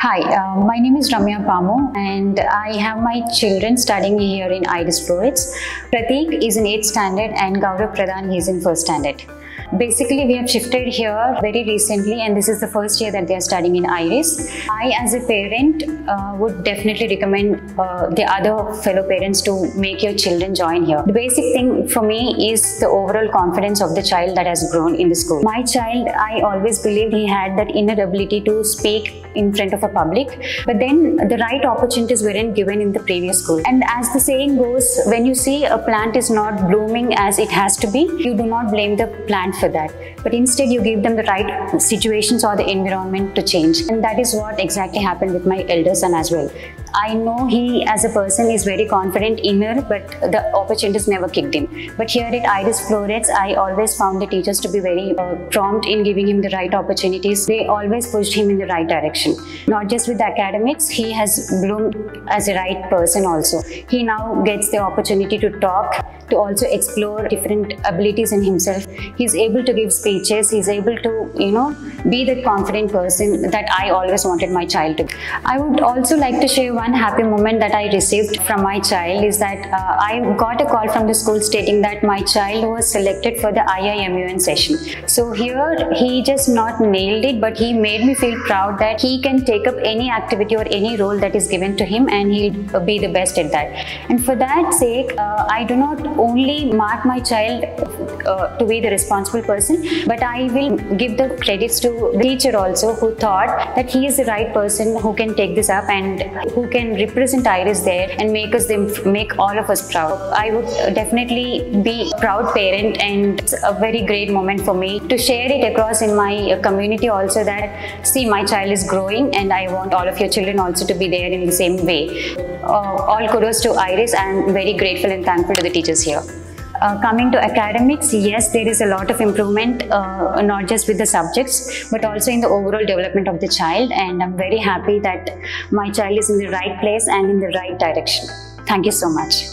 Hi, my name is Ramya Pamo and I have my children studying here in IRIS Florets. Prateek is in 8th standard and Gaurav Pradhan is in 1st standard. Basically, we have shifted here very recently and this is the first year that they are studying in IRIS. I as a parent would definitely recommend the other fellow parents to make your children join here. The basic thing for me is the overall confidence of the child that has grown in the school. My child, I always believed he had that inner ability to speak in front of a public, but then the right opportunities weren't given in the previous school. And as the saying goes, when you see a plant is not blooming as it has to be, you do not blame the plant for that, but instead you give them the right situations or the environment to change. And that is what exactly happened with my elder son as well. I know he as a person is very confident inner, but the opportunities never kicked him. But here at IRIS Florets, I always found the teachers to be very prompt in giving him the right opportunities. They always pushed him in the right direction. Not just with the academics, he has bloomed as a right person also. He now gets the opportunity to talk, to also explore different abilities in himself. He's able to give speeches, he's able to, be the confident person that I always wanted my child to be. I would also like to share one happy moment that I received from my child is that I got a call from the school stating that my child was selected for the IIMUN session. So here he just not nailed it, but he made me feel proud that he can take up any activity or any role that is given to him and he'll be the best at that. And for that sake, I do not only mark my child to be the responsible person, but I will give the credits to the teacher also who thought that he is the right person who can take this up and who can represent IRIS there and make all of us proud. I would definitely be a proud parent and it's a very great moment for me to share it across in my community also that see my child is growing and I want all of your children also to be there in the same way. All kudos to IRIS. I am very grateful and thankful to the teachers here. Coming to academics, yes, there is a lot of improvement, not just with the subjects, but also in the overall development of the child. And I'm very happy that my child is in the right place and in the right direction. Thank you so much.